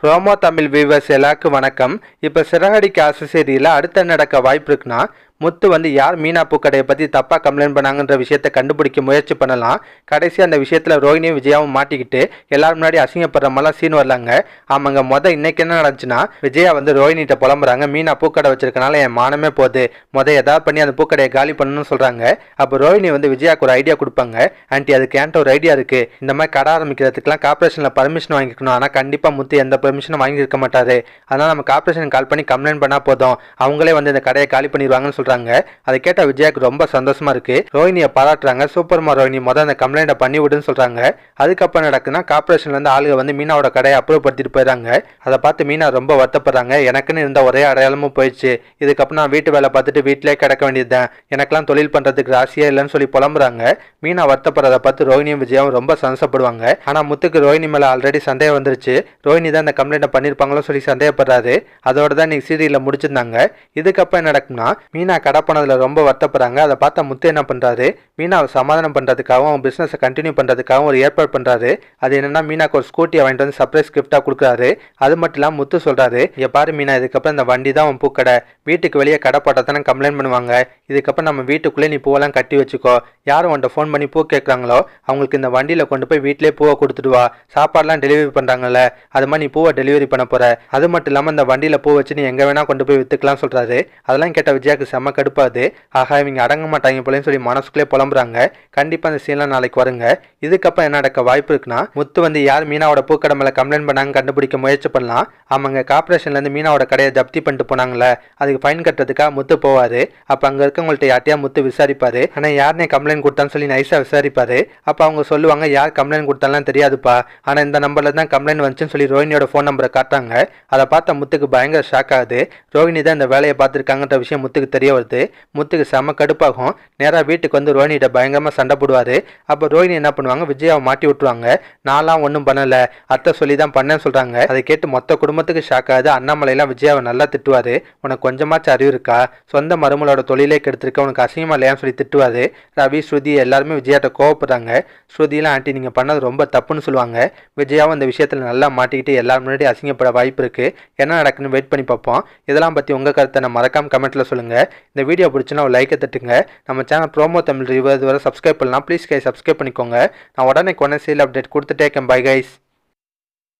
Promo Tamil viewers எல்லாருக்கும் வணக்கம். இப்போ சிறகடிக்க ஆசை சீரியலில் அடுத்த நடக்க வாய்ப்பு இருக்குன்னா, முத்து யார் மீனா பூக்கடையை பற்றி தப்பாக கம்ப்ளைண்ட் பண்ணாங்கன்ற விஷயத்தை கண்டுபிடிக்க முயற்சி பண்ணலாம். கடைசி அந்த விஷயத்தில் ரோஹினியும் விஜயாவும் மாட்டிக்கிட்டு எல்லாரும் முன்னாடி அசிங்கப்படுற மாதிரிலாம் சீன் வரலாங்க. ஆமாங்க, இன்னைக்கு என்ன நடந்துச்சுன்னா, விஜயா ரோஹினிகிட்ட புலம்புறாங்க, மீனா பூக்கடை வச்சிருக்கனால என் மானமே போகுது, ஏதாவது பண்ணி அந்த பூக்கடையை காலி பண்ணணும்னு சொல்கிறாங்க. அப்போ ரோஹினி விஜயாவுக்கு ஒரு ஐடியா கொடுப்பாங்க. ஆண்டி, அதுக்கு என்கிட்ட ஒரு ஐடியா இருக்குது, இந்த மாதிரி கடை ஆரம்பிக்கிறதுக்குலாம் கார்பரேஷனில் பர்மிஷன் வாங்கிக்கணும். ஆனால் கண்டிப்பாக முத்து எந்த பெர்மிஷனும் வாங்கியிருக்க மாட்டாரு. அதனால் நம்ம கார்பரேஷன் கால் பண்ணி கம்ப்ளைண்ட் பண்ணால் போதும், அவங்களே இந்த கடையை காலி பண்ணிடுவாங்கன்னு சொல்கிறாங்க. அதை கேட்ட விஜயாக்கு ரொம்ப சந்தோஷமா இருக்கு. ரோஹினியை பாராட்டுறாங்க. சூப்பர்மா ரோஹினி, அந்த கம்ப்ளைண்ட்டை பண்ணி விடுன்னு சொல்றாங்க. அதுக்கப்புறம் நடக்குன்னா, கார்பரேஷன்ல இருந்து ஆளுங்க மீனாவோட கடையை அப்ரூவ் படுத்திட்டு போயிடறாங்க. அதை பார்த்து மீனா ரொம்ப வருத்தப்படுறாங்க. எனக்குன்னு இருந்த ஒரே அடையாளமும் போயிடுச்சு, இதுக்கப்புறம் நான் வீட்டு வேலை பார்த்துட்டு வீட்டிலே கிடக்க வேண்டியதுதான், எனக்கெல்லாம் தொழில் பண்றதுக்கு ராசியே இல்லைன்னு சொல்லி புலம்புறாங்க. மீனா வருத்தப்படுறதை பார்த்து ரோஹினியும் விஜயாவும் ரொம்ப சந்தோஷப்படுவாங்க. ஆனா முத்துக்கு ரோஹினி மேல ஆல்ரெடி சந்தேகம் வந்துருச்சு. ரோஹினி தான் இந்த கம்ப்ளைண்ட்டை பண்ணிருப்பாங்களோ சொல்லி சந்தேகப்படுறாரு. அதோட தான் நீங்க சீரியல்ல முடிச்சிருந்தாங்க. இதுக்கப்புறம் என்ன நடக்கும்னா, மீனா கடை போனதுல ரொம்ப வருத்தப்படுறாங்க. அதை பார்த்தா முத்து என்ன பண்றாரு, மீனாவை சமாதானம் பண்றதுக்காகவும் அவங்க பிசினஸை கண்டினியூ பண்றதுக்காகவும் ஒரு ஏற்பாடு பண்றாரு. அது என்னன்னா, மீனாக்கு ஒரு ஸ்கூட்டியை வாங்கிட்டு சர்ப்ரைஸ் கிஃப்டா கொடுக்குறாரு. அது மட்டும் இல்லாம முத்து சொல்றாரு, இங்க பாரு மீனா, இதுக்கப்புறம் இந்த வண்டி தான் உன் பூக்கடை, வீட்டுக்கு வெளியே கடை போட்டா தானே கம்ப்ளைண்ட் பண்ணுவாங்க, இதுக்கப்புறம் நம்ம வீட்டுக்குள்ளே நீ பூவெல்லாம் கட்டி வச்சுக்கோ, யாரும் உன்ட்ட ஃபோன் பண்ணி பூ கேட்குறாங்களோ அவங்களுக்கு இந்த வண்டியில கொண்டு போய் வீட்டிலே பூவை கொடுத்துட்டு வா, சாப்பாடுலாம் டெலிவரி பண்றாங்கல்ல, அது மாதிரி நீ பூவை டெலிவரி பண்ண போற, அது மட்டும் இல்லாம இந்த வண்டியில பூ வச்சு நீ எங்க வேணா கொண்டு போய் வித்துக்கலாம் சொல்றாரு. அதெல்லாம் கேட்ட விஜயாக்கு செம்ம கடுப்பாது. ஆகா, இவங்க அடங்க மாட்டாங்க போலன்னு சொல்லி மனசுக்குள்ளே புலம்புறாங்க. கண்டிப்பா அந்த சீன்லாம் நாளைக்கு வருங்க. இதுக்கப்புறம் என்ன நடக்க வாய்ப்பு இருக்குன்னா, முத்து யார் மீனாவோட பூக்கடை மேல கம்ப்ளைண்ட் பண்ணாங்க கண்டுபிடிக்க முயற்சி பண்ணலாம். ஆமாங்க, கார்பரேஷன்ல இருந்து மீனாவோட கடையை ஜப்தி பண்ணிட்டு போனாங்கல்ல, அதுக்கு ஃபைன் கட்டுறதுக்காக முத்து போவாரு. அப்ப அங்க இருக்கவங்கள்ட்ட யார்ட்டையா முத்து விசாரிப்பாரு. ஆனா யாருனே கம்ப்ளைண்ட் கொடுத்தான்னு சொல்லி நைஸா விசாரிப்பாரு. அப்ப அவங்க சொல்லுவாங்க, யார் கம்ப்ளைண்ட் கொடுத்தாலும் தெரியாதுப்பா, ஆனா இந்த நம்பர்ல தான் கம்ப்ளைண்ட் வந்துச்சுன்னு சொல்லி ரோஹினியோட ஃபோன் நம்பரை காட்டுறாங்க. அதை பார்த்த முத்துக்கு பயங்கர ஷாக் ஆகுது. ரோஹினி தான் இந்த வேலையை பார்த்துருக்காங்கன்ற விஷயம் முத்துக்கு தெரிய வருது. முத்துக்கு செம்ம கடுப்பாகும். நேராக வீட்டுக்கு ரோஹினிகிட்ட பயங்கரமாக சண்டை போடுவார். அப்போ ரோஹினி என்ன பண்ணுவாங்க, விஜயாவை மாட்டி விட்டுருவாங்க. நான்லாம் ஒன்றும் பண்ணலை, அத்தை சொல்லி தான் பண்ணேன்னு சொல்கிறாங்க. அதை கேட்டு மொத்த குடும்பத்துக்கு ஷாக் ஆகுது. அண்ணாமலையெல்லாம் விஜயாவை நல்லா திட்டுவார். உனக்கு கொஞ்சமாச்சும் அறிவு இருக்கா, சொந்த மருமலோட தொழிலே கெடுத்திருக்க, உனக்கு அசிங்கமா இல்லையான்னு சொல்லி திட்டுவார். ரவி, ஸ்ருதி எல்லாருமே விஜயாட்ட கோவப்படுறாங்க. ஸ்ருதியெல்லாம், ஆண்டி நீங்கள் பண்ணது ரொம்ப தப்புன்னு சொல்லுவாங்க. விஜயாவும் இந்த விஷயத்தில் நல்லா மாட்டிக்கிட்டு எல்லாரும் முன்னாடி அசிங்கப்பட வாய்ப்பு இருக்குது. என்ன நடக்குன்னு வெயிட் பண்ணி பார்ப்போம். இதெல்லாம் பற்றி உங்கள் கருத்தை நான் மறக்காம கமெண்ட்டில் சொல்லுங்கள். இந்த வீடியோ பிடிச்சுன்னா ஒரு லைக்கை தட்டுங்க. நம்ம சேனல் ப்ரோமோ தமிழ் ரிவ்யூ இதுவரை சப்ஸ்கிரைப் பண்ணலாம். ப்ளீஸ் கைஸ் சப்ஸ்கிரைப் பண்ணிக்கோங்க. நான் உடனே சீரியல் அப்டேட் கொடுத்துட்டே இருக்கேன். Bye guys.